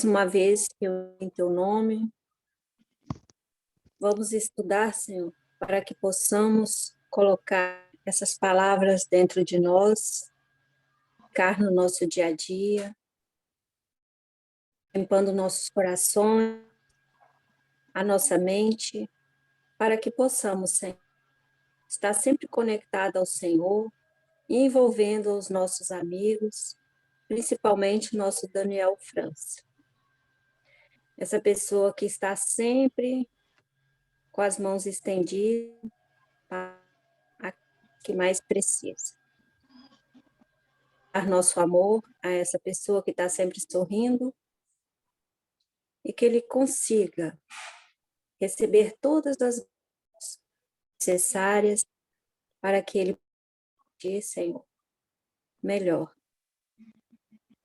Uma vez que eu em teu nome, vamos estudar, Senhor, para que possamos colocar essas palavras dentro de nós, ficar no nosso dia a dia, limpando nossos corações, a nossa mente, para que possamos, Senhor, estar sempre conectado ao Senhor, envolvendo os nossos amigos, principalmente o nosso Daniel França. Essa pessoa que está sempre com as mãos estendidas para a que mais precisa. Dar nosso amor a essa pessoa que está sempre sorrindo e que ele consiga receber todas as necessárias para que ele possa, Senhor, melhor.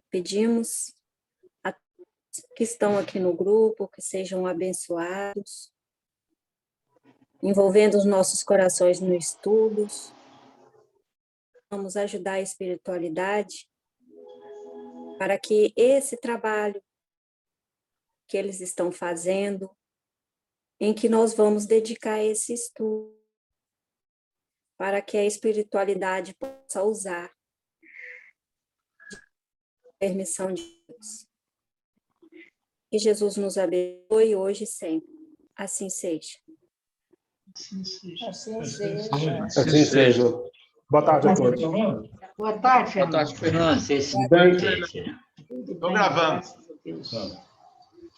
Pedimos a todos que estão aqui no grupo que sejam abençoados, envolvendo os nossos corações nos estudos. Vamos ajudar a espiritualidade para que esse trabalho que eles estão fazendo, em que nós vamos dedicar esse estudo, para que a espiritualidade possa usar a permissão de Deus. Que Jesus nos abençoe hoje e sempre. Assim seja. Assim seja. Assim seja. Assim seja. Boa tarde a todos. Boa tarde, Boa tarde, Fernando. Estou gravando.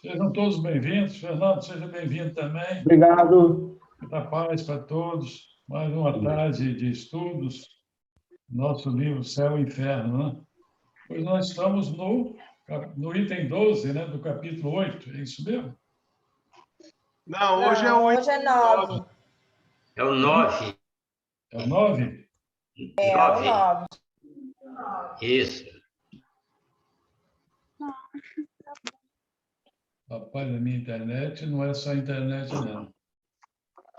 Sejam todos bem-vindos. Fernando, seja bem-vindo também. Obrigado. Muita paz para todos. Mais uma tarde de estudos. Nosso livro Céu e Inferno, né? Pois nós estamos no item 12, né, do capítulo 8. É isso mesmo? Não, hoje é o Hoje é 9. É o 9. É o 9? É o 9. Isso. Rapaz, a minha internet não é só a internet, não.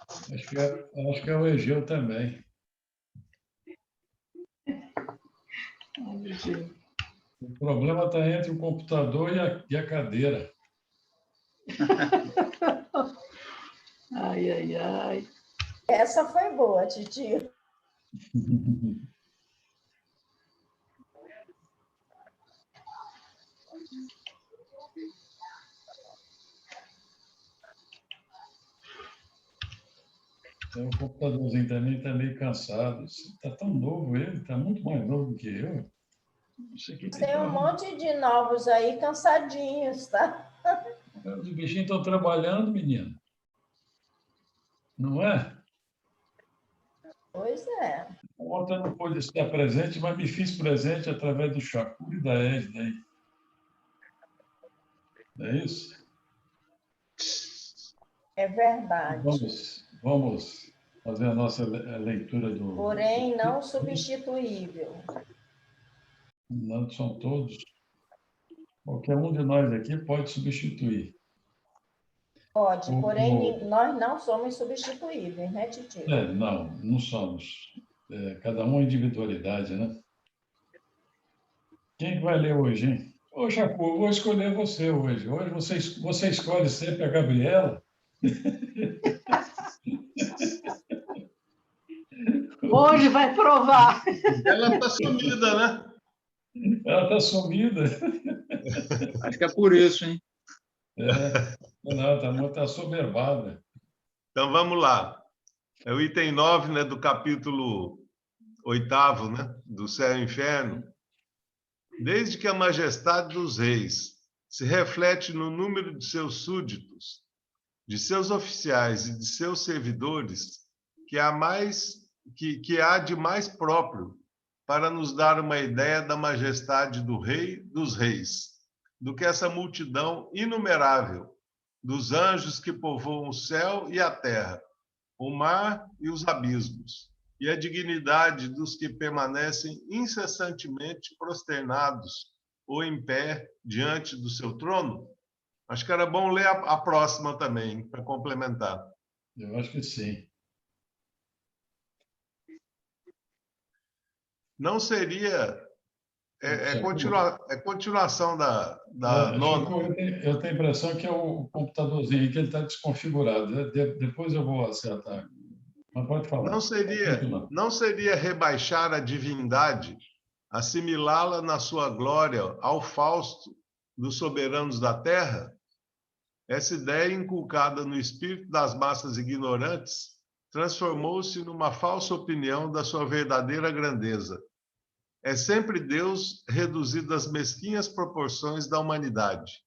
Acho que é o Egeu também. O problema está entre o computador e a cadeira. Ai, ai, ai. Essa foi boa, Titio. O computadorzinho também está meio cansado. Está tão novo ele, está muito mais novo do que eu. Isso aqui Tem um monte de novos aí cansadinhos, tá? Os bichinhos estão trabalhando, menino. Não é? Pois é. Ontem eu não pude estar presente, mas me fiz presente através do Chacur e da Edna aí. Não é isso? É verdade. Vamos fazer a nossa leitura do... Porém, não substituível. Não são todos. Qualquer um de nós aqui pode substituir. Pode, porém, nós não somos substituíveis, né, Titio? Não somos. Cada um é individualidade, né? Quem vai ler hoje, hein? Ô, Chacur, eu vou escolher você hoje. Hoje você escolhe sempre a Gabriela. Hoje vai provar. Ela está sumida, né? Ela está sumida. Acho que é por isso, hein? Não, está soberbada. Então, vamos lá. É o item 9, né, do capítulo 8º, né, do Céu e Inferno. Desde que a majestade dos reis se reflete no número de seus súditos, de seus oficiais e de seus servidores, que há de mais próprio para nos dar uma ideia da majestade do Rei dos Reis, do que essa multidão inumerável dos anjos que povoam o céu e a terra, o mar e os abismos, e a dignidade dos que permanecem incessantemente prosternados ou em pé diante do seu trono? Acho que era bom ler a próxima também, para complementar. Eu acho que sim. Não seria É continuação da nona. Eu tenho a impressão que é o computadorzinho que ele está desconfigurado. Depois eu vou acertar. Mas pode falar. Não seria rebaixar a divindade, assimilá-la na sua glória ao Fausto dos soberanos da terra? Essa ideia, inculcada no espírito das massas ignorantes, transformou-se numa falsa opinião da sua verdadeira grandeza. É sempre Deus reduzido às mesquinhas proporções da humanidade.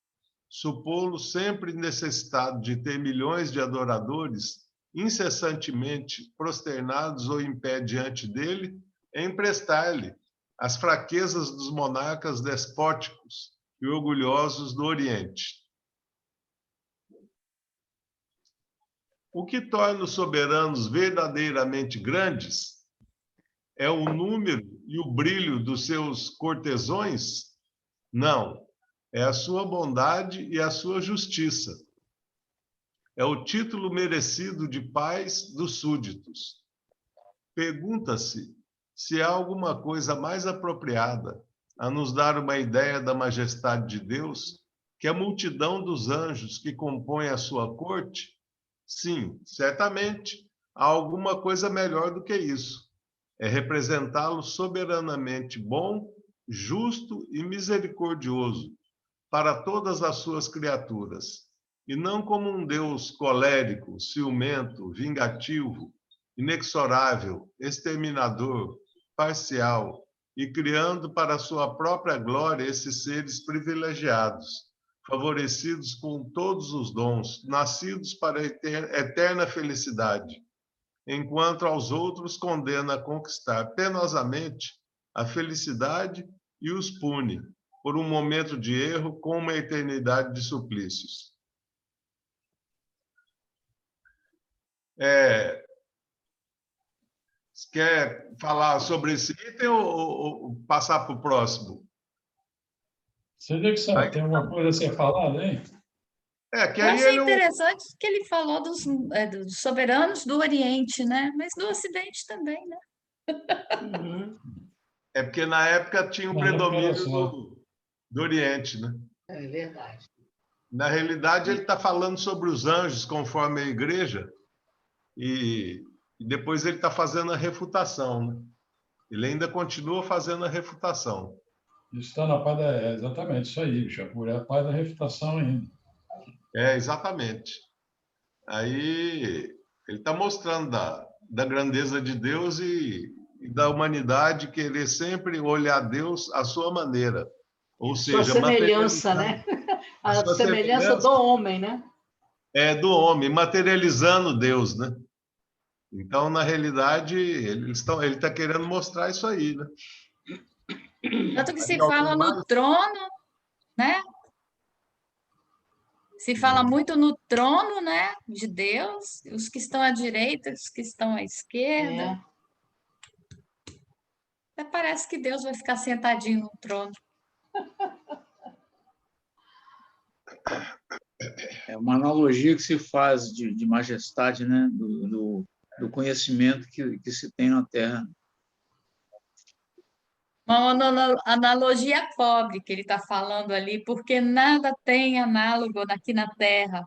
Supô-lo sempre necessitado de ter milhões de adoradores incessantemente prosternados ou em pé diante dele, é emprestar-lhe as fraquezas dos monarcas despóticos e orgulhosos do Oriente. O que torna os soberanos verdadeiramente grandes é o número e o brilho dos seus cortesões? Não, é a sua bondade e a sua justiça. É o título merecido de pais dos súditos. Pergunta-se se há alguma coisa mais apropriada a nos dar uma ideia da majestade de Deus que a multidão dos anjos que compõem a sua corte? Sim, certamente há alguma coisa melhor do que isso. É representá-lo soberanamente bom, justo e misericordioso para todas as suas criaturas, e não como um Deus colérico, ciumento, vingativo, inexorável, exterminador, parcial, e criando para a sua própria glória esses seres privilegiados, favorecidos com todos os dons, nascidos para a eterna felicidade, enquanto aos outros condena a conquistar penosamente a felicidade e os pune, por um momento de erro com uma eternidade de suplícios. Quer falar sobre esse item ou passar para o próximo? Você vê que tem alguma coisa a ser falada, hein? Que Eu aí achei interessante que ele falou dos soberanos do Oriente, né? Mas do Ocidente também, né? É porque na época tinha o predomínio do Oriente, né? É verdade. Na realidade, ele está falando sobre os anjos, conforme a igreja, e depois ele está fazendo a refutação, né? Ele ainda continua fazendo a refutação. Isso está na parte exatamente, isso aí, Chapur, é a parte da refutação ainda. Exatamente. Aí ele está mostrando da grandeza de Deus e da humanidade querer sempre olhar Deus à sua maneira. Ou seja, sua semelhança, né? A semelhança do homem, né? Do homem, materializando Deus, né? Então, na realidade, ele está querendo mostrar isso aí, né? Tanto que se fala no trono, né? Se fala muito no trono, né, de Deus, os que estão à direita, os que estão à esquerda. Até parece que Deus vai ficar sentadinho no trono. É uma analogia que se faz de majestade, né, do conhecimento que se tem na Terra. Uma analogia pobre que ele está falando ali, porque nada tem análogo aqui na Terra.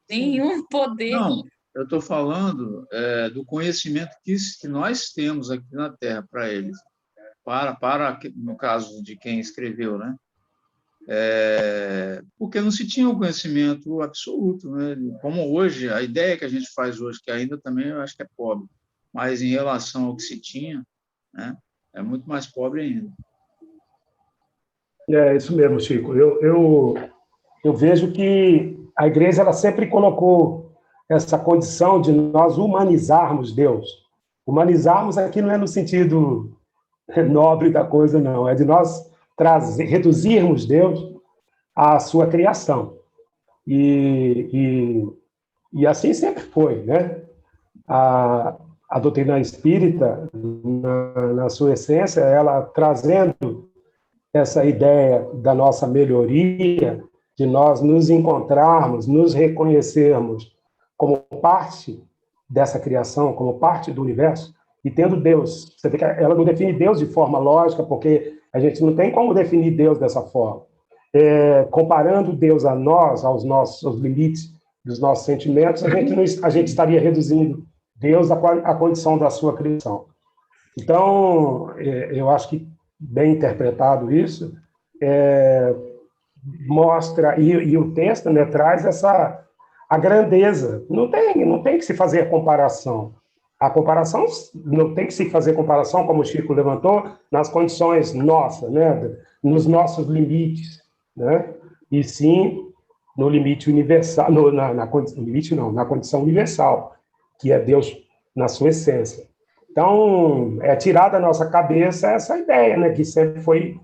Nenhum poder. Não, eu estou falando do conhecimento que nós temos aqui na Terra para eles. No caso de quem escreveu, né? Porque não se tinha um conhecimento absoluto, né? Como hoje, a ideia que a gente faz hoje, que ainda também eu acho que é pobre, mas em relação ao que se tinha, né? É muito mais pobre ainda. É isso mesmo, Chico. Eu vejo que a igreja ela sempre colocou essa condição de nós humanizarmos Deus. Humanizarmos aqui não é no sentido nobre da coisa, não. É de nós reduzirmos Deus à sua criação. E assim sempre foi, né? A doutrina espírita, na sua essência, ela trazendo essa ideia da nossa melhoria, de nós nos encontrarmos, nos reconhecermos como parte dessa criação, como parte do universo, e tendo Deus. Você vê que ela não define Deus de forma lógica, porque A gente não tem como definir Deus dessa forma. Comparando Deus a nós, aos limites dos nossos sentimentos, a gente estaria reduzindo Deus à condição da sua criação. Então, eu acho que, bem interpretado isso, mostra, e o texto, né, traz a grandeza. Não tem que se fazer comparação. A comparação não tem que se fazer comparação, como o Chico levantou, nas condições nossas, né, nos nossos limites, né, e sim no limite universal, na condição universal, que é Deus na sua essência. Então, é tirar da nossa cabeça essa ideia, né, que sempre foi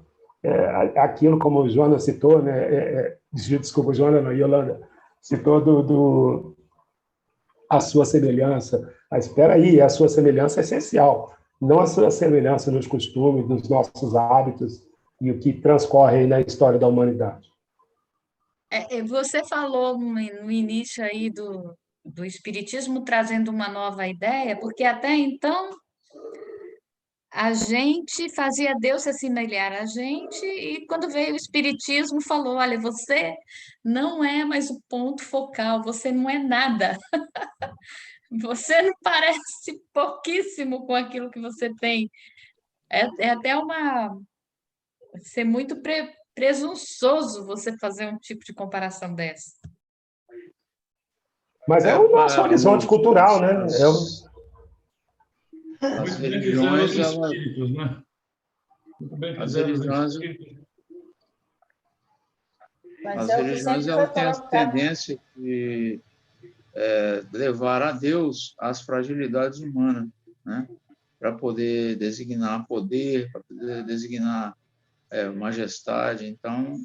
aquilo, como o Joana citou, né, desculpa, Joana, não, Yolanda, citou a sua semelhança. Mas espera aí, a sua semelhança é essencial, não a sua semelhança nos costumes, nos nossos hábitos e o que transcorre aí na história da humanidade. Você falou no início aí do Espiritismo trazendo uma nova ideia, porque até então a gente fazia Deus se assemelhar a gente, e quando veio o Espiritismo falou, olha, você não é mais o ponto focal, você não é nada. Você não parece pouquíssimo com aquilo que você tem. É até ser muito presunçoso você fazer um tipo de comparação dessa. Mas é o nosso horizonte cultural, né? As religiões, elas... né? Muito bem As fizeram os religiões, espíritos. Mas as é o que religiões sempre elas foi têm a colocado. tendência de levar a Deus às fragilidades humanas, né? Para poder designar poder, para poder designar majestade. Então,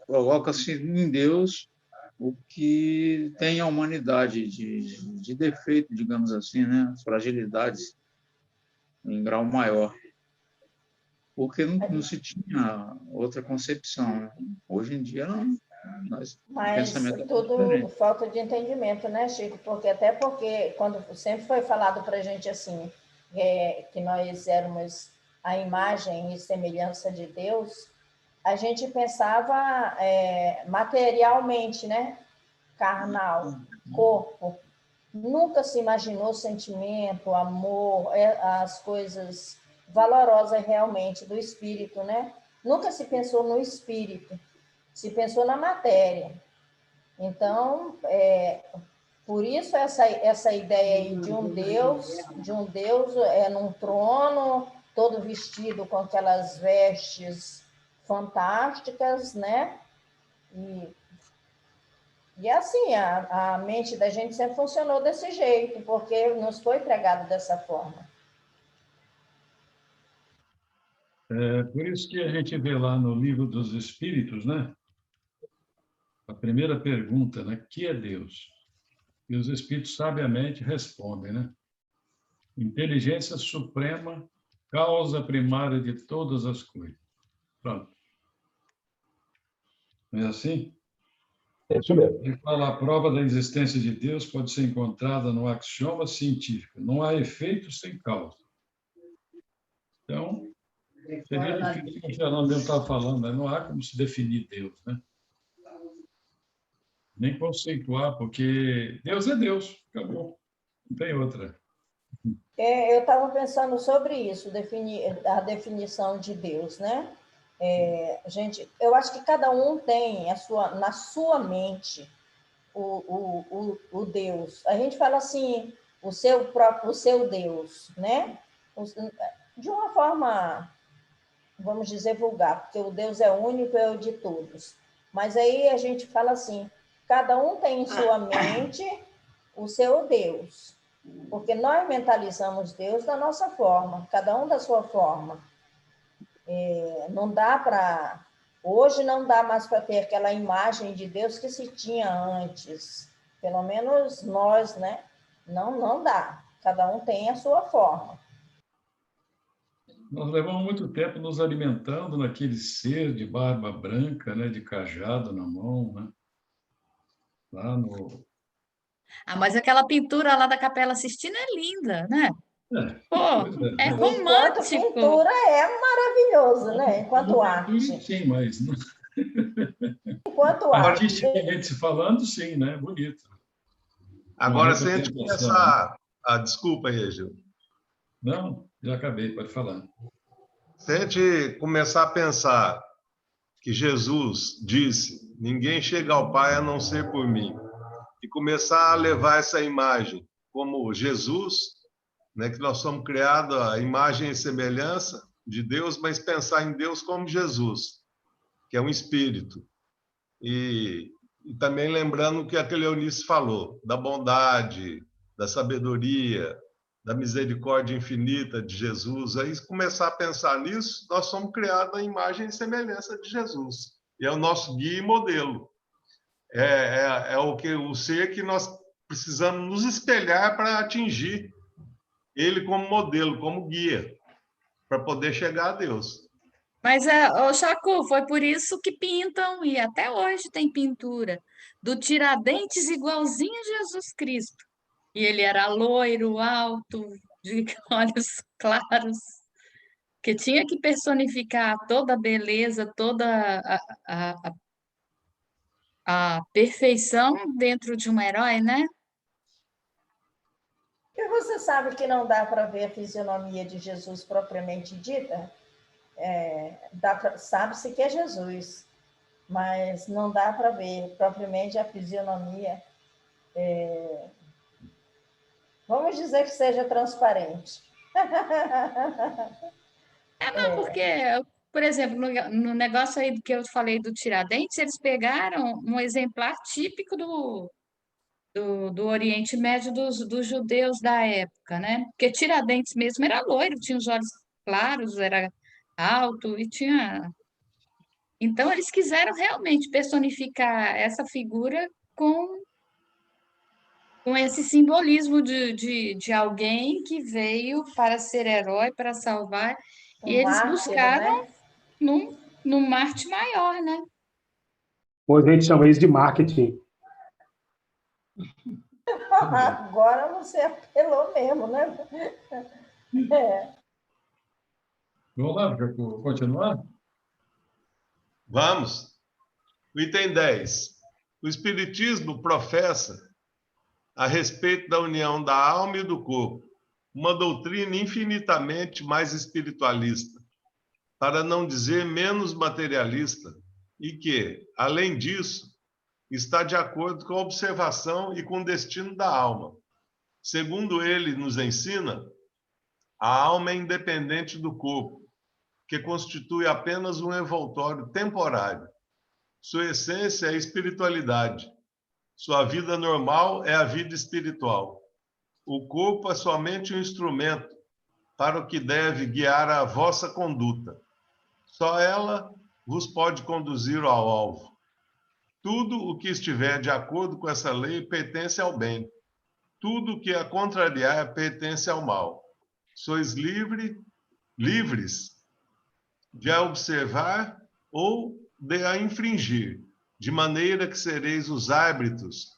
coloca-se em Deus o que tem a humanidade de defeito, digamos assim, né? As fragilidades em grau maior. Porque não se tinha outra concepção, né? Hoje em dia, não. O Mas pensamento é tudo diferente. falta de entendimento, né, Chico? Até porque quando sempre foi falado para a gente assim, que nós éramos a imagem e semelhança de Deus, a gente pensava materialmente, né? Carnal, corpo. Nunca se imaginou sentimento, amor, as coisas valorosas realmente do espírito, né? Nunca se pensou no espírito, se pensou na matéria. Então, por isso essa ideia aí de um Deus num trono, todo vestido com aquelas vestes fantásticas, né? E assim, a mente da gente sempre funcionou desse jeito, porque nos foi pregado dessa forma. Por isso que a gente vê lá no Livro dos Espíritos, né? A primeira pergunta, né? Que é Deus? E os Espíritos sabiamente respondem, né? Inteligência suprema, causa primária de todas as coisas. Pronto. Não é assim? É isso mesmo. Ele fala, a prova da existência de Deus pode ser encontrada no axioma científico. Não há efeito sem causa. Então, seria difícil, como o Fernando estava falando, né? Não há como se definir Deus, né? Nem conceituar, porque Deus é Deus, acabou. Não tem outra. Eu estava pensando sobre isso, a definição de Deus, né? Eu acho que cada um tem na sua mente o Deus. A gente fala assim, o seu Deus, né? De uma forma, vamos dizer, vulgar, porque o Deus é único, é o de todos. Mas aí a gente fala assim, cada um tem em sua mente o seu Deus, porque nós mentalizamos Deus da nossa forma, cada um da sua forma. Não dá para... Hoje não dá mais para ter aquela imagem de Deus que se tinha antes. Pelo menos nós, né? Não dá. Cada um tem a sua forma. Nós levamos muito tempo nos alimentando naquele ser de barba branca, né? De cajado na mão, né? Lá no... Mas aquela pintura lá da Capela Sistina é linda, né? Pô, Pois é é. Enquanto romântico. pintura é maravilhoso, né? Enquanto arte. Sim, mas Enquanto arte. artisticamente falando, sim, né? Bonito. Uma Agora, se a gente representação, né? começar. Ah, desculpa aí, Gil. Não, já acabei, pode falar. Se a gente começar a pensar que Jesus disse: ninguém chega ao Pai a não ser por mim, e começar a levar essa imagem como Jesus, né, que nós somos criados à imagem e semelhança de Deus, mas pensar em Deus como Jesus, que é um espírito. E também lembrando o que a Cleonice falou, da bondade, da sabedoria, da misericórdia infinita de Jesus. Aí, se começar a pensar nisso, nós somos criados à imagem e semelhança de Jesus. E é o nosso guia e modelo. É o ser que nós precisamos nos espelhar para atingir ele como modelo, como guia, para poder chegar a Deus. Mas, ô Chacu, foi por isso que pintam, e até hoje tem pintura, do Tiradentes igualzinho a Jesus Cristo. E ele era loiro, alto, de olhos claros, que tinha que personificar toda a beleza, toda a, a perfeição dentro de um herói, né? E você sabe que não dá para ver a fisionomia de Jesus propriamente dita? Sabe-se que é Jesus, mas não dá para ver propriamente a fisionomia. Vamos dizer que seja transparente. Não, porque, por exemplo, no negócio aí que eu falei do Tiradentes, eles pegaram um exemplar típico do Oriente Médio dos judeus da época, né? Porque Tiradentes mesmo era loiro, tinha os olhos claros, era alto e tinha. Então, eles quiseram realmente personificar essa figura com esse simbolismo de alguém que veio para ser herói, para salvar, e Um eles mártir, buscaram né? num Marte maior, né? Hoje a gente chama isso de marketing. Agora você apelou mesmo, né? Vamos lá, Jacu, continuar? Vamos. O item 10. O Espiritismo professa, a respeito da união da alma e do corpo, uma doutrina infinitamente mais espiritualista, para não dizer menos materialista, e que, além disso, está de acordo com a observação e com o destino da alma. Segundo ele nos ensina, a alma é independente do corpo, que constitui apenas um envoltório temporário. Sua essência é a espiritualidade. Sua vida normal é a vida espiritual. O corpo é somente um instrumento para o que deve guiar a vossa conduta. Só ela vos pode conduzir ao alvo. Tudo o que estiver de acordo com essa lei pertence ao bem. Tudo o que a contrariar pertence ao mal. Sois livres de a observar ou de a infringir, de maneira que sereis os árbitros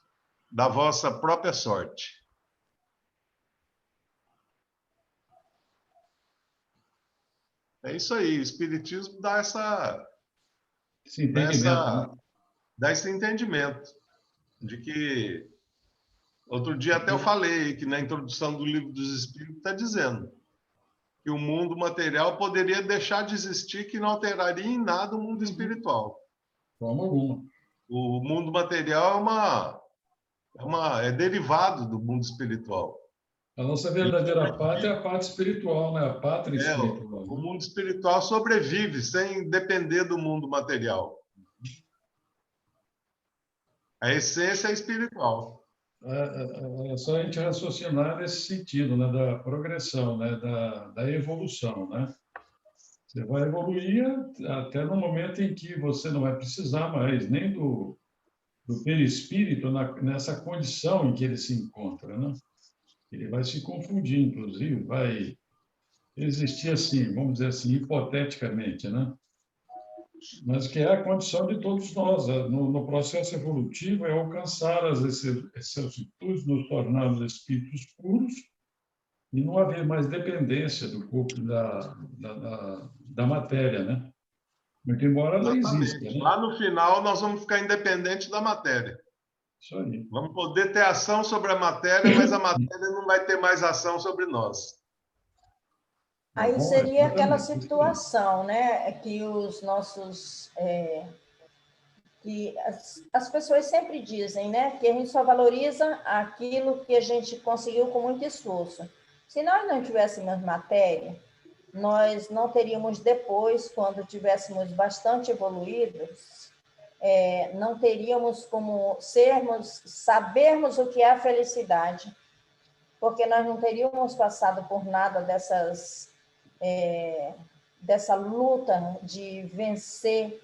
da vossa própria sorte. É isso aí, o Espiritismo dá Esse entendimento, né? dá esse entendimento de que, outro dia até eu falei que na introdução do Livro dos Espíritos está dizendo que o mundo material poderia deixar de existir, que não alteraria em nada o mundo espiritual. De forma alguma. O mundo material é derivado do mundo espiritual. A nossa verdadeira pátria é a parte espiritual, né? A pátria espiritual. O mundo espiritual sobrevive sem depender do mundo material. A essência é espiritual. É só a gente raciocinar nesse sentido, né? Da progressão, né? Da evolução, né? Você vai evoluir até no momento em que você não vai precisar mais nem do perispírito nessa condição em que ele se encontra, né? Ele vai se confundir, inclusive, vai existir assim, vamos dizer assim, hipoteticamente, né? Mas que é a condição de todos nós. No processo evolutivo é alcançar as vicissitudes, nos tornarmos espíritos puros e não haver mais dependência do corpo da matéria, né? Muito embora ela exista, Exatamente. né? Lá no final, nós vamos ficar independentes da matéria. Isso aí. Vamos poder ter ação sobre a matéria, mas a matéria não vai ter mais ação sobre nós. Aí Bom, seria aquela exatamente. situação, né, que os nossos, que as pessoas sempre dizem, né, que a gente só valoriza aquilo que a gente conseguiu com muito esforço. Se nós não tivéssemos matéria, nós não teríamos depois, quando tivéssemos bastante evoluídos, não teríamos como sabermos o que é a felicidade, porque nós não teríamos passado por nada dessa luta de vencer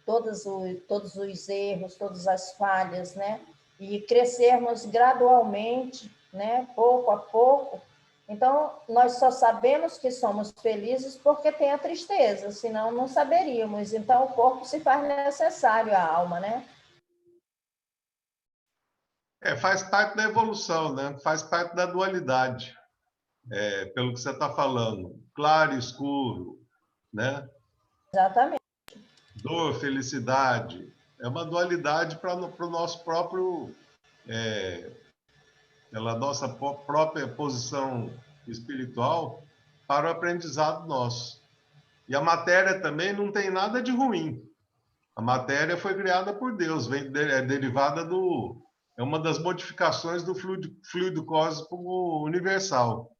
todos os erros, todas as falhas, né? E crescermos gradualmente, né? Pouco a pouco. Então, nós só sabemos que somos felizes porque tem a tristeza, senão não saberíamos. Então, o corpo se faz necessário à alma, né? Faz parte da evolução, né? Faz parte da dualidade, pelo que você está falando. Claro e escuro, né? Exatamente. Dor, felicidade. É uma dualidade para o nosso próprio... pela nossa própria posição espiritual para o aprendizado nosso. E a matéria também não tem nada de ruim. A matéria foi criada por Deus, é derivada é uma das modificações do fluido cósmico universal.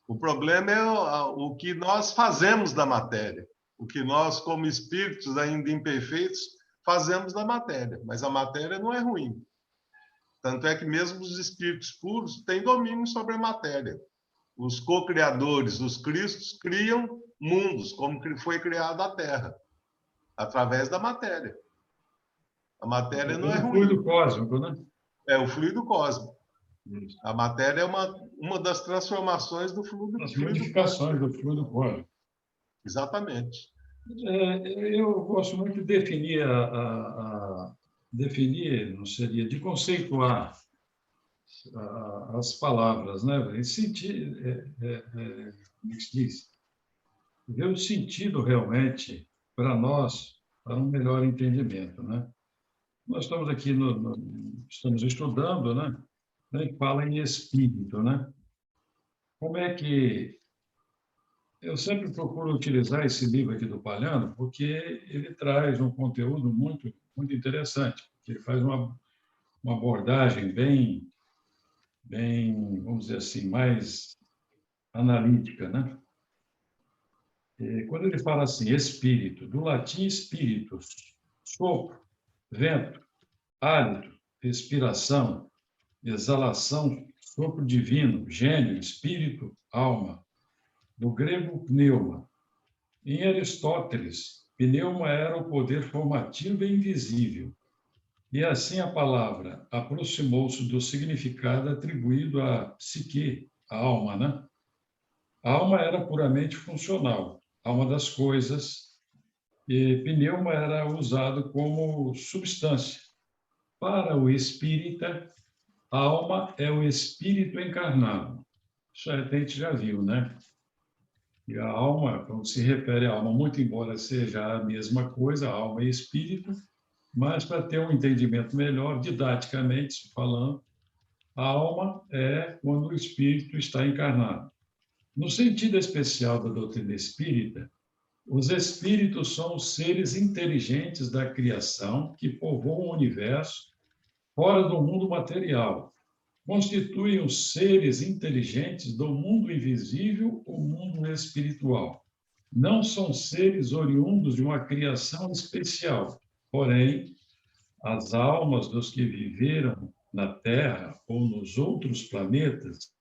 O problema é o que nós fazemos da matéria, o que nós, como espíritos ainda imperfeitos, fazemos da matéria. Mas a matéria não é ruim. Tanto é que mesmo os espíritos puros têm domínio sobre a matéria. Os co-criadores, os cristos, criam mundos, como foi criada a Terra, através da matéria. A matéria não é ruim. O fluido cósmico, né? É o fluido cósmico. Isso. A matéria é uma das transformações do fluido As cósmico. modificações do fluido cósmico. Exatamente. Eu gosto muito de definir definir, não seria, de conceituar as palavras, né? E sentir, como se diz? Ver o sentido realmente para nós, para um melhor entendimento, né? Nós estamos aqui, estamos estudando, né? Que fala em espírito, né? Como é que... Eu sempre procuro utilizar esse livro aqui do Palhano, porque ele traz um conteúdo muito, muito interessante. Ele faz uma abordagem bem, vamos dizer assim, mais analítica, né? E quando ele fala assim, espírito, do latim spiritus, sopro, vento, hálito, respiração, exalação, sopro divino, gênio, espírito, alma. Do grego pneuma. Em Aristóteles, pneuma era o poder formativo e invisível. E assim a palavra aproximou-se do significado atribuído à psique, a alma, né? A alma era puramente funcional, alma das coisas, e pneuma era usado como substância. Para o espírita, a alma é o espírito encarnado. Isso a gente já viu, né? E a alma, quando se refere à alma, muito embora seja a mesma coisa, alma e espírito, mas para ter um entendimento melhor, didaticamente falando, a alma é quando o espírito está encarnado. No sentido especial da doutrina espírita, os espíritos são os seres inteligentes da criação que povoam o universo fora do mundo material. Constituem os seres inteligentes do mundo invisível, o mundo espiritual. Não são seres oriundos de uma criação especial, porém, as almas dos que viveram na Terra ou nos outros planetas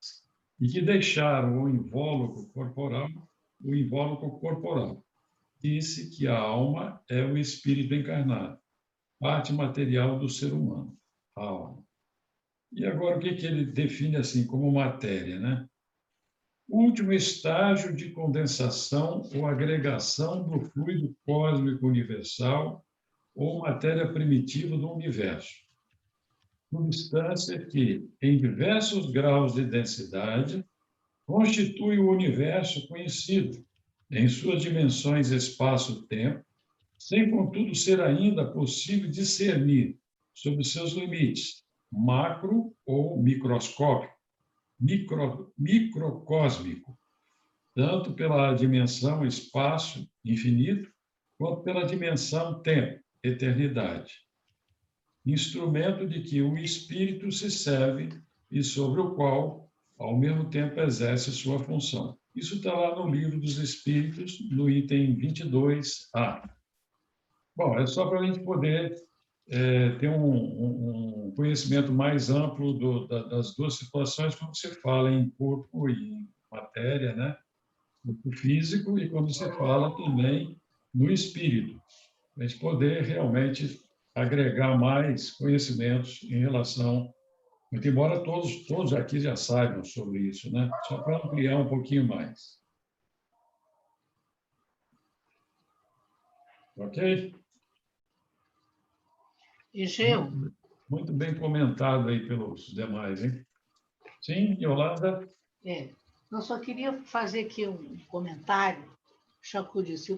e que deixaram o invólucro corporal. Disse que a alma é o espírito encarnado, parte material do ser humano, a alma. E agora, o que ele define assim como matéria, né? O último estágio de condensação ou agregação do fluido cósmico universal ou matéria primitiva do universo. Substância que, em diversos graus de densidade, constitui o universo conhecido, em suas dimensões espaço-tempo, sem, contudo, ser ainda possível discernir sobre seus limites, macro ou microscópico, microcósmico, tanto pela dimensão espaço infinito, quanto pela dimensão tempo, eternidade. Instrumento de que o espírito se serve e sobre o qual, ao mesmo tempo, exerce sua função. Isso está lá no Livro dos Espíritos, no item 22A. Bom, é só para a gente poder ter um conhecimento mais amplo das duas situações, quando se fala em corpo e em matéria, né? No físico, e quando se fala também no espírito. A gente poder realmente agregar mais conhecimentos em relação, muito embora todos aqui já saibam sobre isso, né? Só para ampliar um pouquinho mais. Ok? E, Gil, Muito bem comentado aí pelos demais, hein? Sim, Yolanda? eu só queria fazer aqui um comentário. Chacu disse,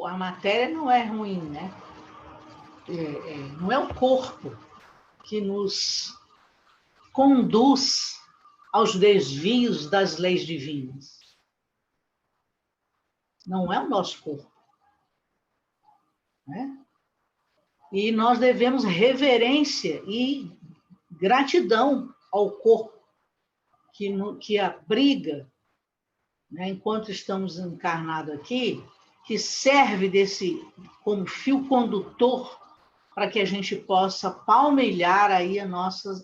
a matéria não é ruim, né? Não é o corpo que nos conduz aos desvios das leis divinas. Não é o nosso corpo. Né? E nós devemos reverência e gratidão ao corpo que abriga, né, enquanto estamos encarnados aqui, que serve como fio condutor para que a gente possa palmilhar aí a nossa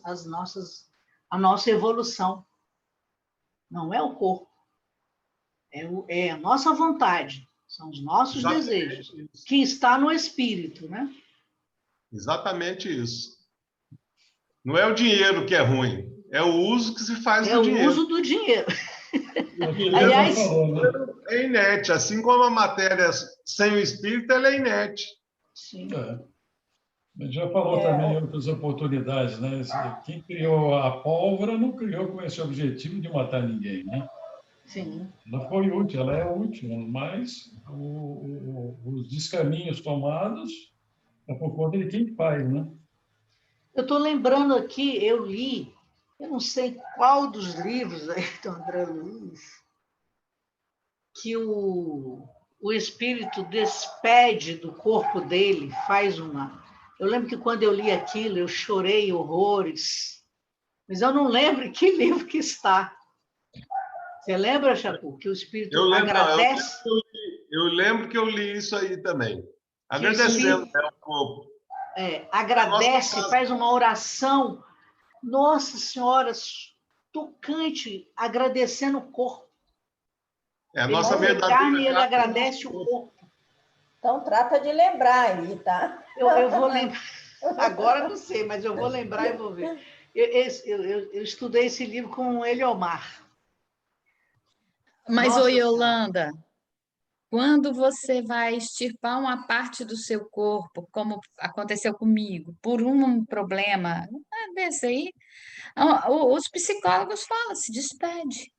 evolução. Não é o corpo, é a nossa vontade, são os nossos desejos, que está no espírito, né? Exatamente isso. Não é o dinheiro que é ruim, é o uso que se faz do dinheiro. É o uso do dinheiro. Aliás, é inerte, assim como a matéria sem o espírito, ela é inerte. Sim. A gente já falou também em outras oportunidades, né? Quem criou a pólvora não criou com esse objetivo de matar ninguém, né? Sim. Ela foi útil, ela é útil, mas os descaminhos tomados é por conta de quem faz, né? Eu estou lembrando aqui, eu li, eu não sei qual dos livros aí do André Luiz, que o espírito despede do corpo dele, faz uma... Eu lembro que quando eu li aquilo, eu chorei horrores, mas eu não lembro que livro que está. Você lembra, Chacu, que o espírito agradece? Eu lembro que eu li isso aí também. Agradecendo o corpo. Agradece, faz uma oração. Nossa Senhora, tocante, agradecendo o corpo. É a nossa verdadeira carne e ele agradece o corpo. Então, trata de lembrar aí, tá? Eu vou lembrar. Agora não sei, mas eu vou lembrar e vou ver. Eu estudei esse livro com o Eliomar. Mas, Yolanda, quando você vai extirpar uma parte do seu corpo, como aconteceu comigo, por um problema desse aí, os psicólogos falam, se despede,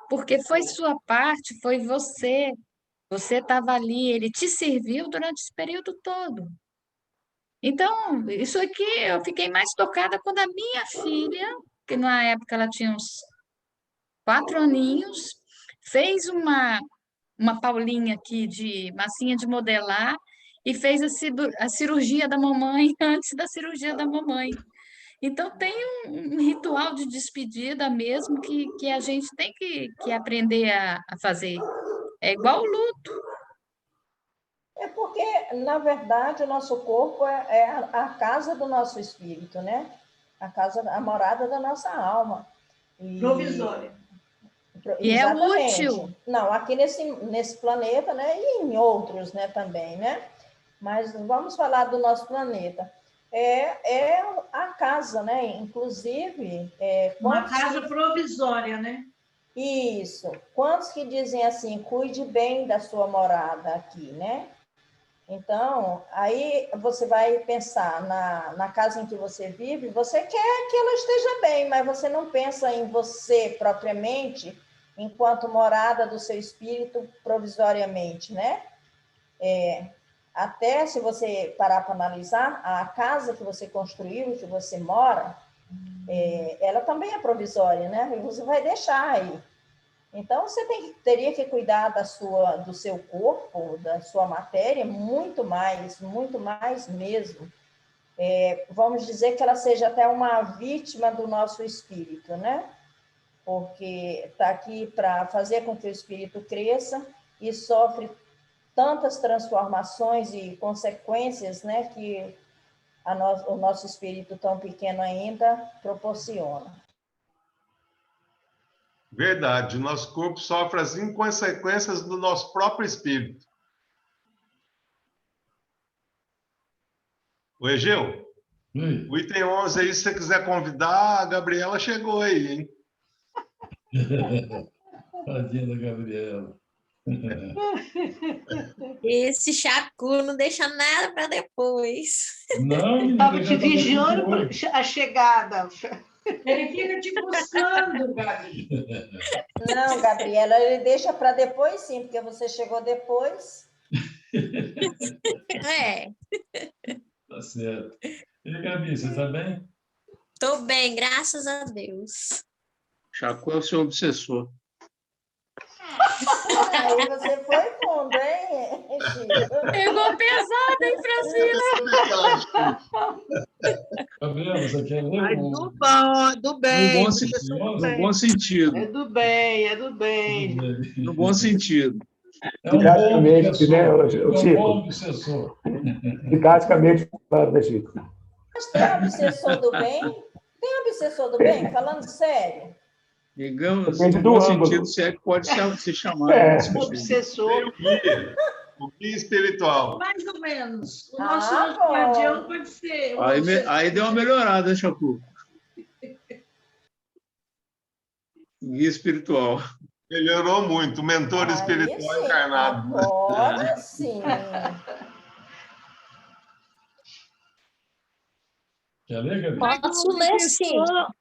porque foi sua parte, foi você estava ali, ele te serviu durante esse período todo. Então, isso aqui eu fiquei mais tocada quando a minha filha, que na época ela tinha uns 4 aninhos, fez uma paulinha aqui de massinha de modelar e fez a cirurgia da mamãe antes da cirurgia da mamãe. Então, tem um ritual de despedida mesmo que a gente tem que aprender a fazer. É igual o luto. É porque, na verdade, o nosso corpo é a casa do nosso espírito, né? A morada da nossa alma. Provisória. E é útil. Não, aqui nesse planeta, né? E em outros, né, também, né? Mas vamos falar do nosso planeta. É a casa, né? Inclusive... uma casa provisória, né? Isso. Quantos que dizem assim, cuide bem da sua morada aqui, né? Então, aí você vai pensar na casa em que você vive, você quer que ela esteja bem, mas você não pensa em você propriamente, enquanto morada do seu espírito provisoriamente, né? Até se você parar para analisar, a casa que você construiu, que você mora, ela também é provisória, né? E você vai deixar aí. Então, você teria que cuidar do seu corpo, da sua matéria, muito mais mesmo. Vamos dizer que ela seja até uma vítima do nosso espírito, né? Porque está aqui para fazer com que o espírito cresça e sofre tantas transformações e consequências, né, que o nosso espírito tão pequeno ainda proporciona. Verdade, o nosso corpo sofre as inconsequências do nosso próprio espírito. O Egeu, Oi. o item 11 aí, se você quiser convidar, a Gabriela chegou aí, hein? Tadinha da Gabriela. Esse Chacu não deixa nada para depois. Não, menina, Estava te já tá vigiando hoje. a chegada. Ele fica te buscando, Gabi. Não, Gabriela, ele deixa para depois sim, porque você chegou depois. É, Tá certo. E Gabi, você está bem? tô bem, graças a Deus. Chacu é o seu obsessor. Aí você foi fundo, hein, Chico? Pegou pesado, hein, Francisco? Gabriela, você quer ler Ai, o... do bom, do No bem. bom, no bom sentido. É do bem, é do bem. No bom sentido. É um bom Didaticamente, obsessor. né, É um Chico? bom obsessor. Didaticamente falando, né, Chico? Mas tem obsessor do bem? Tem obsessor do bem? Falando sério. Digamos, Depende no do bom ângulo. sentido, se é que pode se chamar. É. No bom sentido. Obsessor. O guia espiritual. Mais ou menos. O nosso Ah, anjo bom. guardião pode ser. um Aí deu uma melhorada, Chacu. Guia espiritual. Melhorou muito, o mentor Aí espiritual sim, encarnado. agora sim. Quer ler, Gabi? Posso ler, sim.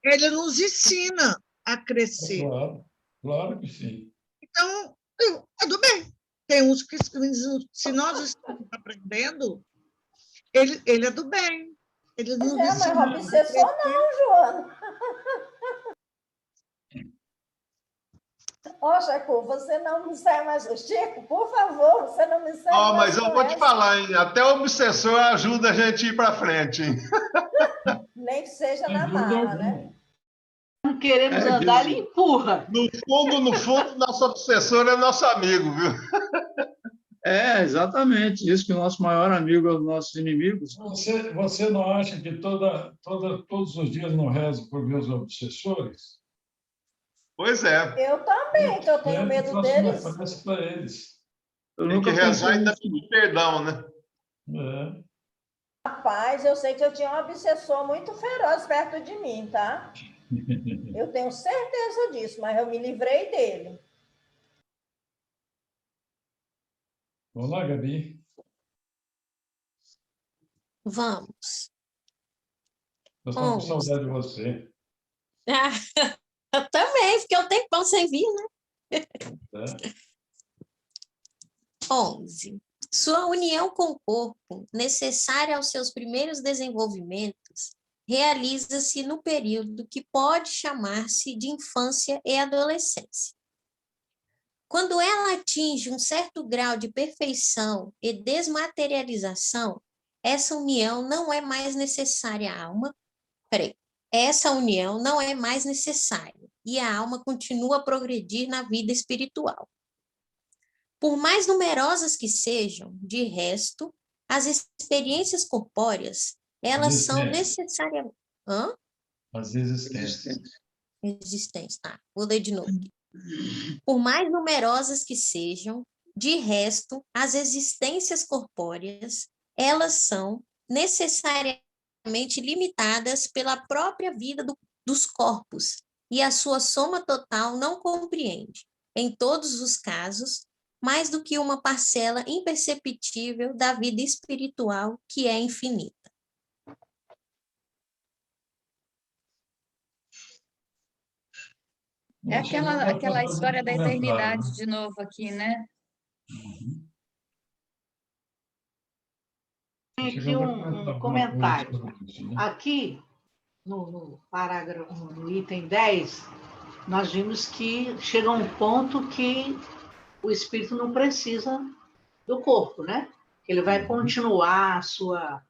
Ele nos ensina a crescer. Claro, claro que sim. Então, tudo bem. Tem uns que, se nós estamos aprendendo, ele é do bem. Ele nos Mas ensina a obsessor crescer. não, Joana. Ó, Chacu, você não me sai mais... Chico, por favor, você não me sai Ó, mais mas eu com vou te essa. falar, hein? Até o obsessor ajuda a gente a ir para frente, hein? Nem que seja Sem na dúvida marra, alguma. né? Não queremos É, andar, diz- ele empurra. No fundo, nosso obsessor é nosso amigo, viu? É, exatamente. Isso que o nosso maior amigo é os nossos inimigos. Você não acha que todos os dias não rezo por meus obsessores? Pois é. Eu também, que eu tenho Sempre medo faço deles. uma prece para eles. Eu Tem que nunca rezar pensei e dar nisso. pedir perdão, né? É. Rapaz, eu sei que eu tinha um obsessor muito feroz perto de mim, tá? Eu tenho certeza disso, mas eu me livrei dele. Vamos lá, Gabi. Vamos. Nós estamos com 11. saudade de você. Eu também, fiquei um tempão sem vir, né? Tá? 11. Sua união com o corpo, necessária aos seus primeiros desenvolvimentos, realiza-se no período que pode chamar-se de infância e adolescência. Quando ela atinge um certo grau de perfeição e desmaterialização, essa união não é mais necessária à alma. Essa união não é mais necessária e a alma continua a progredir na vida espiritual. Por mais numerosas que sejam, de resto, as experiências corpóreas, elas são necessariamente... Hã? As existências. Existência, tá. Vou ler de novo aqui. Por mais numerosas que sejam, de resto, as existências corpóreas, elas são necessariamente limitadas pela própria vida dos corpos, e a sua soma total não compreende, em todos os casos, mais do que uma parcela imperceptível da vida espiritual que é infinita. É aquela história da eternidade Né? de novo aqui, né? Tem aqui um comentário. Aqui, no parágrafo, no item 10, nós vimos que chega um ponto que o espírito não precisa do corpo, né? Que ele vai continuar a sua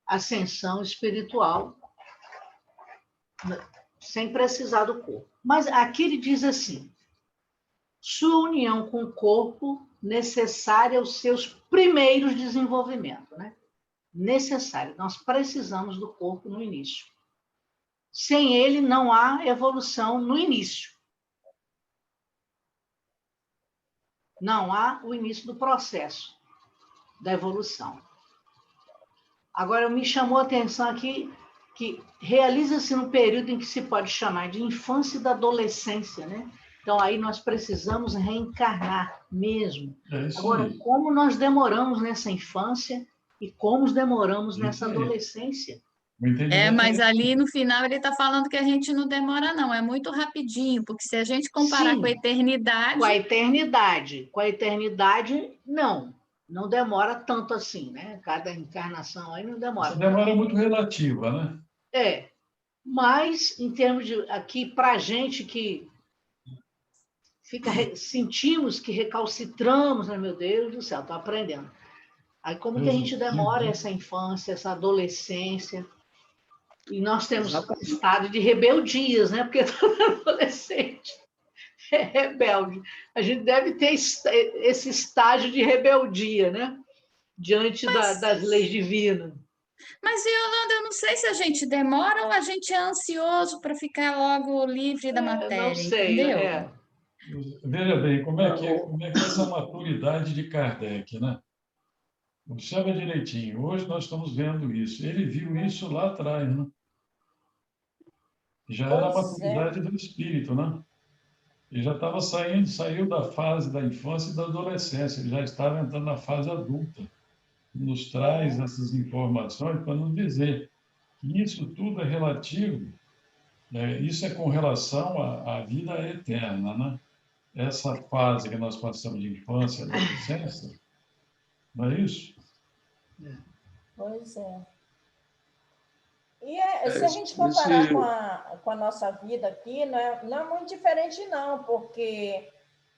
ascensão espiritual sem precisar do corpo. Mas aqui ele diz assim: sua união com o corpo necessária aos seus primeiros desenvolvimentos, né? Necessário. Nós precisamos do corpo no início. Sem ele não há evolução no início. Não há o início do processo da evolução. Agora, me chamou a atenção aqui que realiza-se no período em que se pode chamar de infância e da adolescência, né? Então, aí nós precisamos reencarnar mesmo. Agora, como nós demoramos nessa infância e como demoramos nessa adolescência? Mas ali no final ele está falando que a gente não demora, não, é muito rapidinho, porque se a gente comparar Sim, com a eternidade. Com a eternidade, não demora tanto assim, né? Cada encarnação aí não demora. Essa demora é muito relativa, né? Mas em termos de aqui, para a gente que sentimos que recalcitramos, né? Meu Deus do céu, estou aprendendo. Aí como que a gente demora essa infância, essa adolescência? E nós temos estado de rebeldias, né? Porque todo adolescente é rebelde. A gente deve ter esse estágio de rebeldia, né? Diante das leis divinas. Mas, Yolanda, eu não sei se a gente demora ou a gente é ansioso para ficar logo livre da matéria, não sei, entendeu? Veja bem, como é que é essa maturidade de Kardec, né? Observa direitinho. Hoje nós estamos vendo isso. Ele viu isso lá atrás, né? Já era a maturidade do espírito, né? Ele já estava saiu da fase da infância e da adolescência, ele já estava entrando na fase adulta. Nos traz essas informações para nos dizer que isso tudo é relativo, isso é com relação à vida eterna, né? Essa fase que nós passamos de infância e adolescência, não é isso? Pois é. E se a gente comparar com a nossa vida aqui, não é muito diferente, não, porque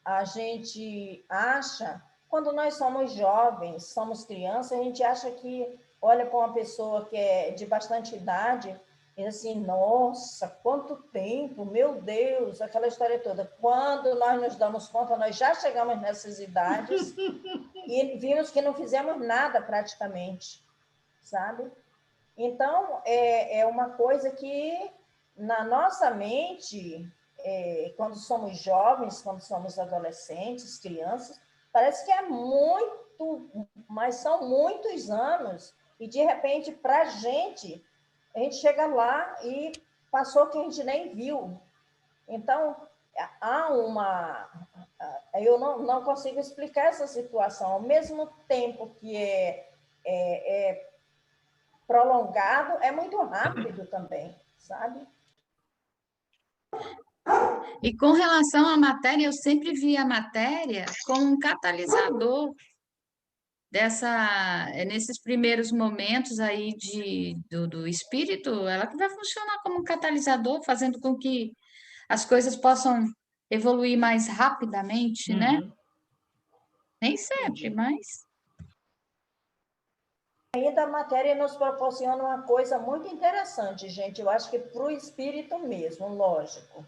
a gente acha, quando nós somos jovens, somos crianças, a gente acha que olha para uma pessoa que é de bastante idade e assim, nossa, quanto tempo, meu Deus, aquela história toda. Quando nós nos damos conta, nós já chegamos nessas idades e vimos que não fizemos nada praticamente, sabe? Então, é uma coisa que, na nossa mente, quando somos jovens, quando somos adolescentes, crianças, parece que é muito, mas são muitos anos, e, de repente, para a gente chega lá e passou que a gente nem viu. Então, eu não consigo explicar essa situação. Ao mesmo tempo que é prolongado, é muito rápido também, sabe? E com relação à matéria, eu sempre vi a matéria como um catalisador nesses primeiros momentos aí do espírito, ela que vai funcionar como um catalisador, fazendo com que as coisas possam evoluir mais rapidamente, né? Nem sempre, mas... Ainda a matéria nos proporciona uma coisa muito interessante, gente. Eu acho que para o espírito mesmo, lógico.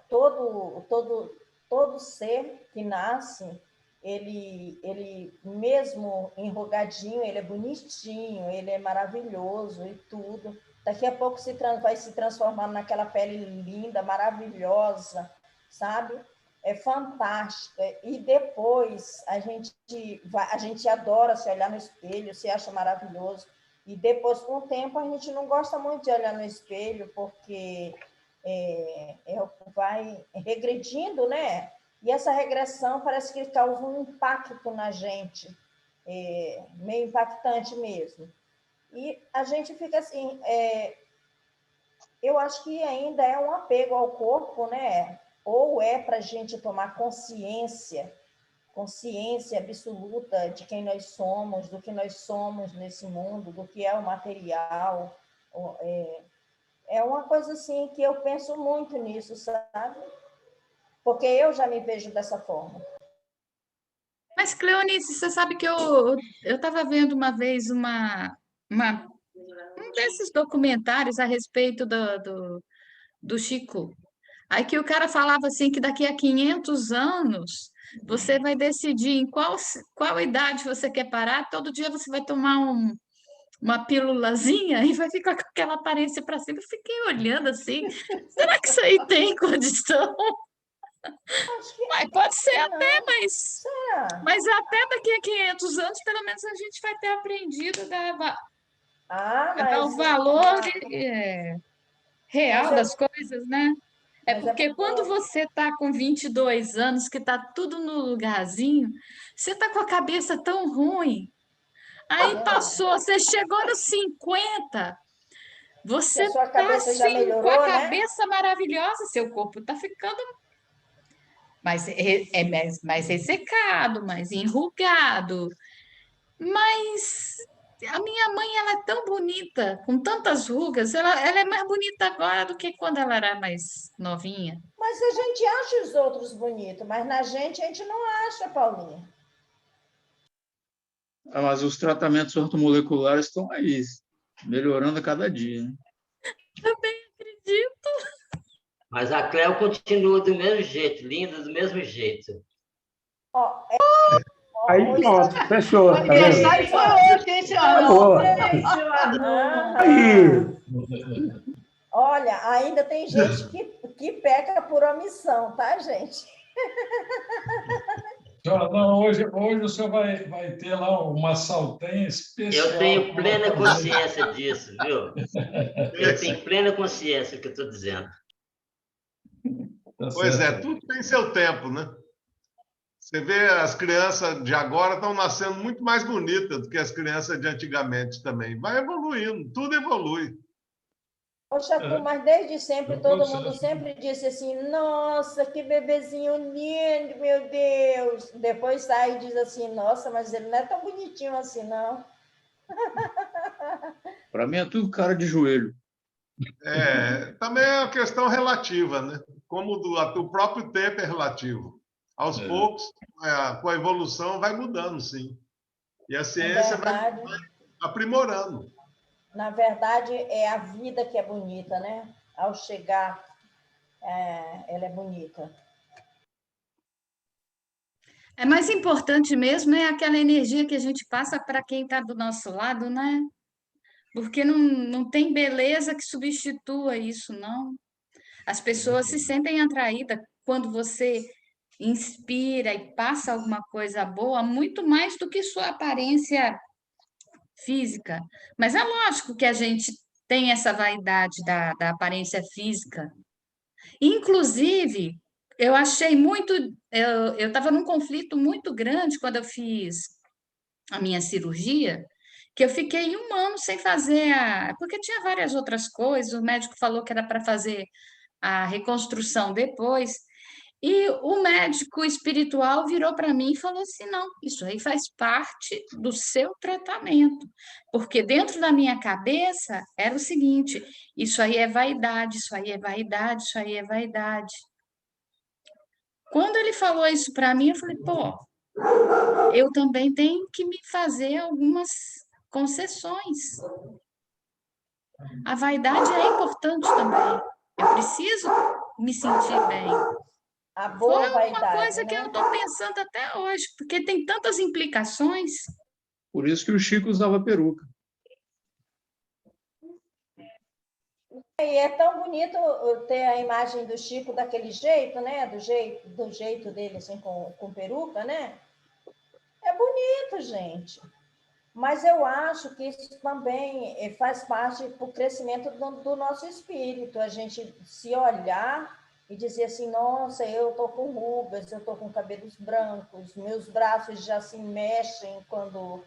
Todo ser que nasce, ele mesmo enrugadinho, ele é bonitinho, ele é maravilhoso e tudo. Daqui a pouco vai se transformar naquela pele linda, maravilhosa, sabe? É fantástico. E depois a gente adora se olhar no espelho, se acha maravilhoso. E depois, com o tempo, a gente não gosta muito de olhar no espelho, porque vai regredindo, né? E essa regressão parece que causa um impacto na gente, meio impactante mesmo. E a gente fica assim, eu acho que ainda é um apego ao corpo, né? Ou é para a gente tomar consciência absoluta de quem nós somos, do que nós somos nesse mundo, do que é o material. É uma coisa assim que eu penso muito nisso, sabe? Porque eu já me vejo dessa forma. Mas, Cleonice, você sabe que eu estava vendo uma vez um desses documentários a respeito do Chico. Aí que o cara falava assim que daqui a 500 anos você vai decidir em qual idade você quer parar. Todo dia você vai tomar uma pílulazinha e vai ficar com aquela aparência para sempre. Eu fiquei olhando assim, será que isso aí tem condição? Acho que Mas pode ser até, não. mas até daqui a 500 anos, pelo menos a gente vai ter aprendido a dar o valor real das coisas, né? É porque quando você está com 22 anos, que está tudo no lugarzinho, você está com a cabeça tão ruim. Aí passou, você chegou nos 50, você a sua está cabeça já assim, com a melhorou, né? cabeça maravilhosa, seu corpo está ficando mais ressecado, mais enrugado. Mas a minha mãe, ela é tão bonita, com tantas rugas, ela é mais bonita agora do que quando ela era mais novinha. Mas a gente acha os outros bonitos, mas na gente a gente não acha, Paulinha. Mas os tratamentos ortomoleculares estão aí, melhorando a cada dia. Né? Também acredito. Mas a Cléo continua do mesmo jeito, linda do mesmo jeito. Aí pronto, fechou. Tá Aniversário foi hoje, hein, seu Arnaldo? Aí. Olha, ainda tem gente que peca por omissão, tá, gente? Não, hoje o senhor vai ter lá uma saltenha especial. Eu tenho plena consciência disso, viu? Eu tenho plena consciência do que eu estou dizendo. Pois é, tudo tem seu tempo, né? Você vê as crianças de agora estão nascendo muito mais bonitas do que as crianças de antigamente também. Vai evoluindo, tudo evolui. Poxa, mas desde sempre, todo mundo sempre disse assim, nossa, que bebezinho lindo, meu Deus. Depois sai e diz assim, nossa, mas ele não é tão bonitinho assim, não. Para mim é tudo cara de joelho. Também é uma questão relativa, né? Como o próprio tempo é relativo. Aos poucos, com a evolução, vai mudando, sim. E a ciência vai aprimorando. Na verdade, é a vida que é bonita, né? Ao chegar, ela é bonita. É mais importante mesmo é aquela energia que a gente passa para quem está do nosso lado, né? Porque não tem beleza que substitua isso, não. As pessoas se sentem atraídas quando você inspira e passa alguma coisa boa, muito mais do que sua aparência física. Mas é lógico que a gente tem essa vaidade da aparência física. Inclusive, eu achei muito. Eu estava num conflito muito grande quando eu fiz a minha cirurgia, que eu fiquei 1 ano sem fazer porque tinha várias outras coisas, o médico falou que era para fazer a reconstrução depois. E o médico espiritual virou para mim e falou assim: não, isso aí faz parte do seu tratamento. Porque dentro da minha cabeça era o seguinte: isso aí é vaidade, isso aí é vaidade, isso aí é vaidade. Quando ele falou isso para mim, eu falei: pô, eu também tenho que me fazer algumas concessões. A vaidade é importante também. Eu preciso me sentir bem. A boa Foi vaidade, uma coisa que né? eu estou pensando até hoje, porque tem tantas implicações. Por isso que o Chico usava peruca. E é tão bonito ter a imagem do Chico daquele jeito, né? Do jeito dele, assim, com peruca, né? É bonito, gente. Mas eu acho que isso também faz parte do crescimento do nosso espírito, a gente se olhar e dizer assim, nossa, eu estou com rugas, eu estou com cabelos brancos, meus braços já se mexem quando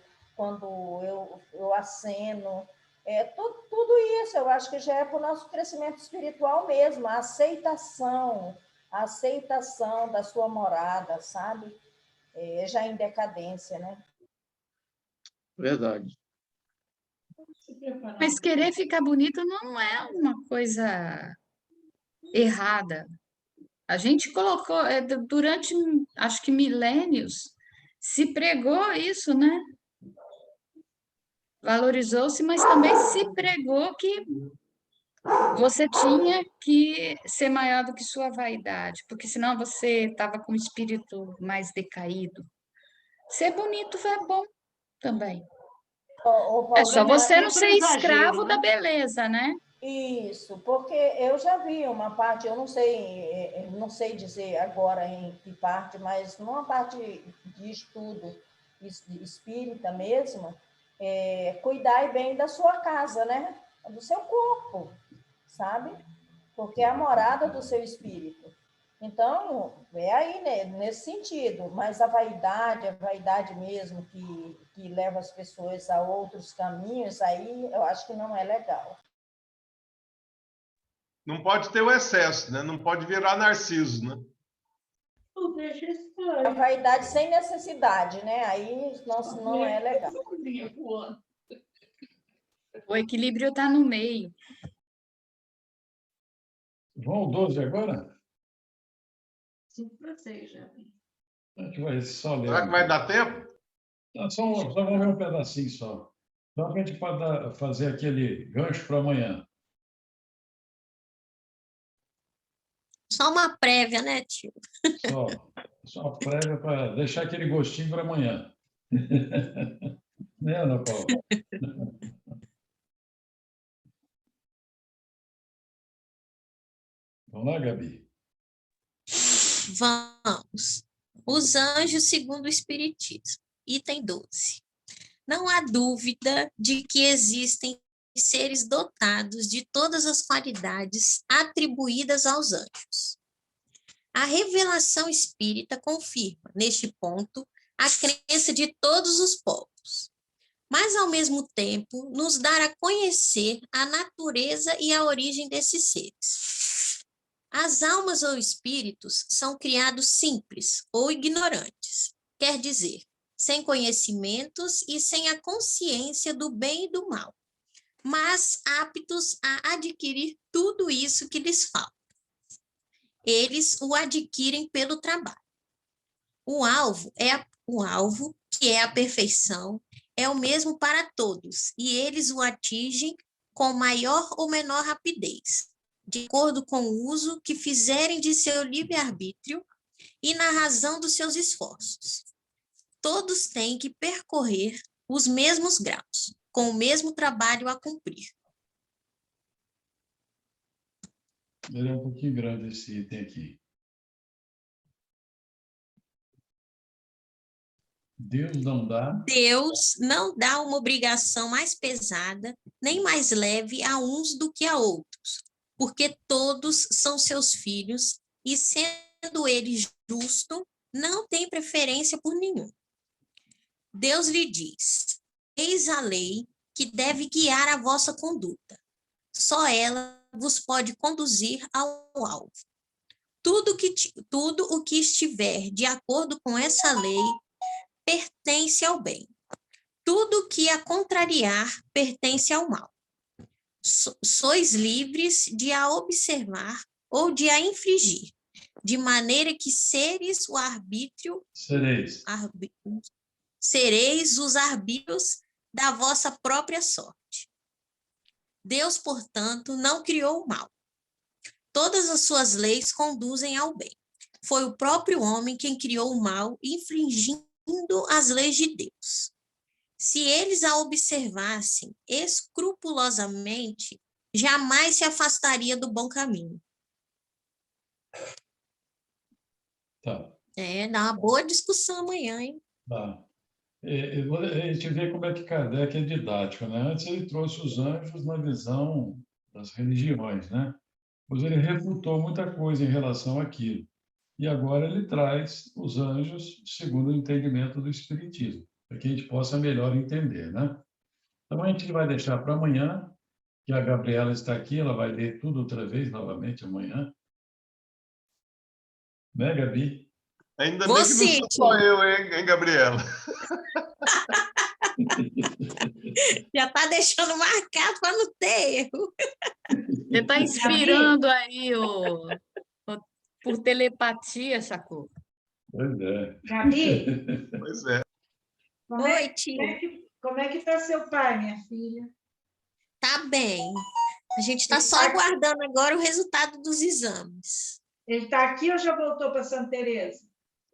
eu aceno. Tudo isso, eu acho que já é para o nosso crescimento espiritual mesmo, a aceitação da sua morada, sabe? Já em decadência, né? Verdade. Mas querer ficar bonito não é uma coisa errada. A gente colocou, durante, acho que milênios, se pregou isso, né? Valorizou-se, mas também se pregou que você tinha que ser maior do que sua vaidade, porque senão você estava com o espírito mais decaído. Ser bonito é bom também. É só você não ser escravo da beleza, né? Isso, porque eu já vi uma parte, eu não sei dizer agora em que parte, mas numa parte de estudo espírita mesmo, cuidar bem da sua casa, né? Do seu corpo, sabe? Porque é a morada do seu espírito. Então, é aí, né, nesse sentido, mas a vaidade mesmo que leva as pessoas a outros caminhos, aí eu acho que não é legal. Não pode ter o excesso, né? Não pode virar narciso, né? A vaidade sem necessidade, né? Aí não é legal. O equilíbrio está no meio. Vamos 12 agora? 5:06 já. A gente vai só ler. Será que vai dar tempo? Só vamos ver um pedacinho só. Então, a gente pode fazer aquele gancho para amanhã. Só uma prévia, né, tio? Só uma prévia para deixar aquele gostinho para amanhã. Né, Ana Paula? Vamos lá, Gabi? Vamos. Os anjos segundo o Espiritismo, item 12. Não há dúvida de que existem seres dotados de todas as qualidades atribuídas aos anjos. A revelação espírita confirma, neste ponto, a crença de todos os povos, mas, ao mesmo tempo, nos dá a conhecer a natureza e a origem desses seres. As almas ou espíritos são criados simples ou ignorantes, quer dizer, sem conhecimentos e sem a consciência do bem e do mal, mas aptos a adquirir tudo isso que lhes falta. Eles o adquirem pelo trabalho. O alvo, que é a perfeição, é o mesmo para todos, e eles o atingem com maior ou menor rapidez, de acordo com o uso que fizerem de seu livre-arbítrio e na razão dos seus esforços. Todos têm que percorrer os mesmos graus, com o mesmo trabalho a cumprir. Ele é um pouquinho grande esse item aqui. Deus não dá uma obrigação mais pesada, nem mais leve a uns do que a outros, porque todos são seus filhos e, sendo ele justo, não tem preferência por nenhum. Deus lhe diz: eis a lei que deve guiar a vossa conduta. Só ela vos pode conduzir ao alvo. Tudo o que estiver de acordo com essa lei pertence ao bem. Tudo que a contrariar pertence ao mal. Sois livres de a observar ou de a infringir, de maneira que sereis os arbítrios da vossa própria sorte. Deus, portanto, não criou o mal. Todas as suas leis conduzem ao bem. Foi o próprio homem quem criou o mal, infringindo as leis de Deus. Se eles a observassem escrupulosamente, jamais se afastaria do bom caminho. Tá. Dá uma boa discussão amanhã, hein? Tá. A gente vê como é que Kardec é didático, né? Antes ele trouxe os anjos na visão das religiões, né? pois ele refutou muita coisa em relação àquilo. E agora ele traz os anjos segundo o entendimento do Espiritismo, para que a gente possa melhor entender, né? Então, a gente vai deixar para amanhã, que a Gabriela está aqui, ela vai ler tudo outra vez, novamente, amanhã. Né, Gabi? Ainda Vou bem que não sim, sou só tio. eu, hein, Gabriela? Já está deixando marcado para não ter erro. Você está inspirando aí por telepatia, Chacô. Pois é. Gabi, Pois é. Oi, tio. como é que está seu pai, minha filha? Tá bem. A gente está Ele só tá- aguardando agora o resultado dos exames. Ele está aqui ou já voltou para Santa Teresa?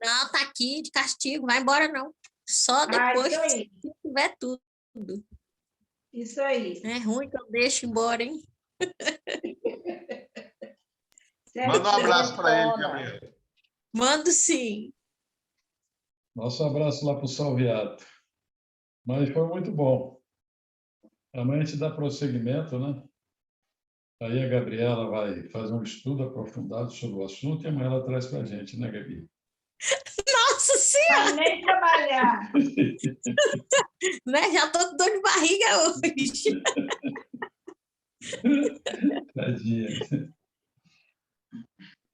Não, tá aqui de castigo, vai embora não. Só Ah, depois isso aí. que tiver tudo. Isso aí. É ruim que eu deixo embora, hein? Manda um abraço para ele, Dona. Gabriela. Mando sim. Nosso abraço lá para o Salviato. Mas foi muito bom. Amanhã a gente dá prosseguimento, né? Aí a Gabriela vai fazer um estudo aprofundado sobre o assunto e amanhã ela traz para a gente, né, Gabi? Nossa Senhora! Vai nem trabalhar. Né? Já tô com dor de barriga hoje. Tadinha.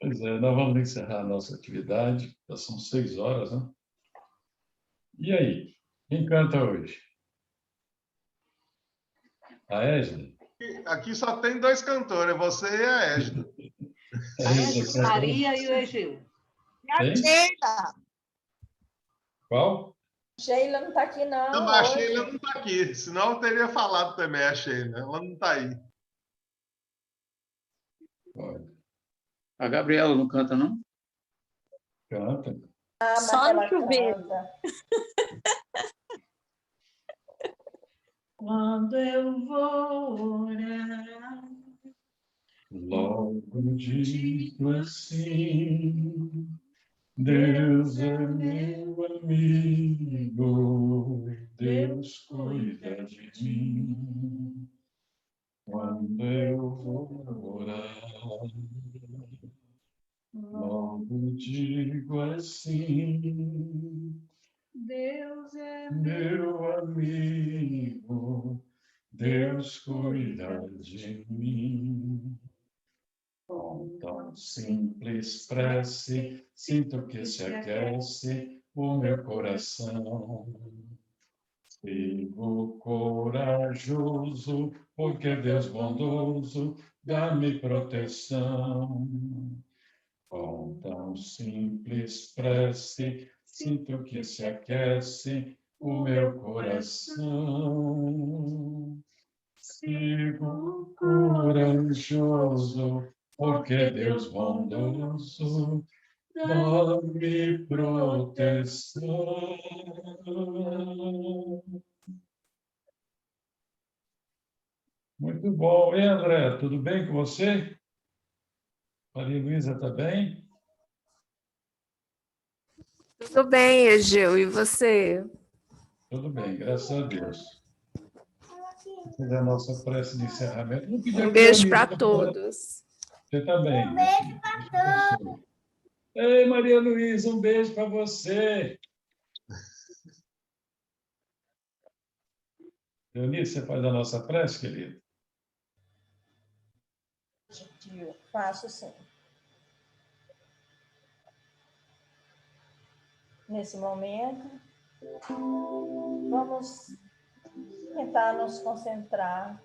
Pois é, nós vamos encerrar a nossa atividade. Já são 6 horas, né? E aí? Quem canta hoje? A Égida? Aqui só tem dois cantores, você e a Égida. A A Égida Égida canta hoje? Maria e o Egeu. Quem? Sheila. Qual? Sheila não está aqui, Não, não, mas a hoje. Sheila não está aqui, senão eu teria falado também a Sheila. Ela não está aí. Olha, A Gabriela não canta, não? canta. Ah, mas Só no ela chuveiro. canta. Quando eu vou orar, Logo digo assim, Deus é meu amigo, Deus cuida de mim. Quando eu vou orar, logo digo assim, Deus é meu amigo, Deus cuida de mim. Com tão simples prece, sinto que se aquece o meu coração. Sigo corajoso, porque Deus bondoso dá-me proteção. Com tão simples prece, sinto que se aquece o meu coração. Sigo corajoso, porque Deus bondoso dá-me proteção. Muito bom. E André, tudo bem com você? Maria Luísa está bem? Tudo bem, Egeu, e você? Tudo bem, graças a Deus. Vou fazer a nossa prece de encerramento. Vou pedir a Um beijo Cleonice para para fazer. todos. Você está bem? Um beijo para todos. Ei, Maria Luísa, um beijo para você. Cleonice, você faz a nossa prece, querida? Tio, faço sim. Nesse momento, vamos tentar nos concentrar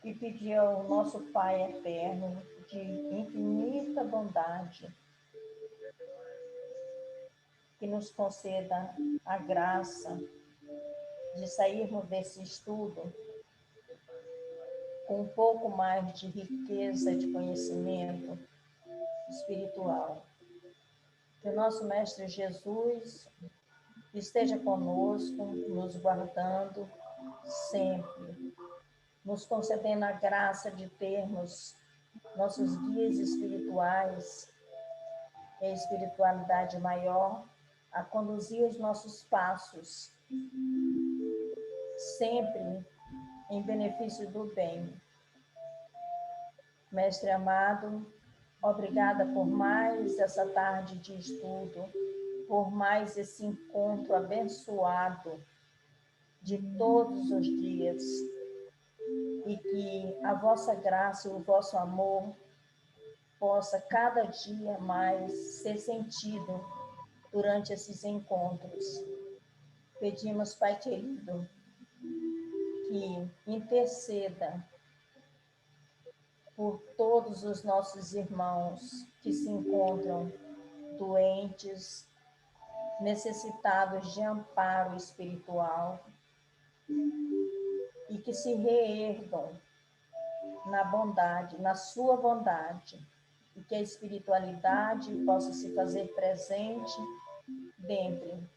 e pedir ao nosso Pai eterno de infinita bondade que nos conceda a graça de sairmos desse estudo com um pouco mais de riqueza de conhecimento espiritual. Que o nosso Mestre Jesus esteja conosco, nos guardando sempre, nos concedendo a graça de termos nossos guias espirituais e a espiritualidade maior a conduzir os nossos passos, sempre em benefício do bem. Mestre amado, obrigada por mais essa tarde de estudo, por mais esse encontro abençoado de todos os dias, e que a vossa graça e o vosso amor possa cada dia mais ser sentido durante esses encontros. Pedimos, Pai querido, que interceda por todos os nossos irmãos que se encontram doentes, necessitados de amparo espiritual, e que se reergam na bondade, na sua bondade, e que a espiritualidade possa se fazer presente dentre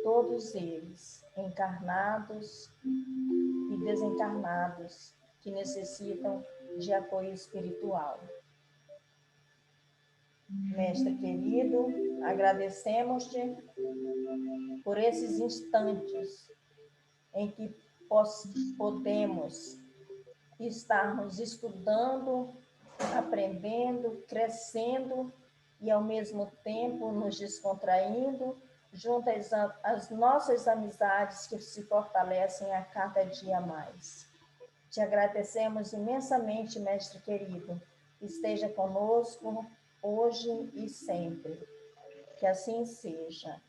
todos eles, encarnados e desencarnados, que necessitam de apoio espiritual. Mestre querido, agradecemos-te por esses instantes em que podemos estarmos estudando, aprendendo, crescendo e, ao mesmo tempo, nos descontraindo junto às nossas amizades que se fortalecem a cada dia mais. Te agradecemos imensamente, Mestre querido. Esteja conosco hoje e sempre. Que assim seja.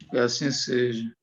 Que assim seja.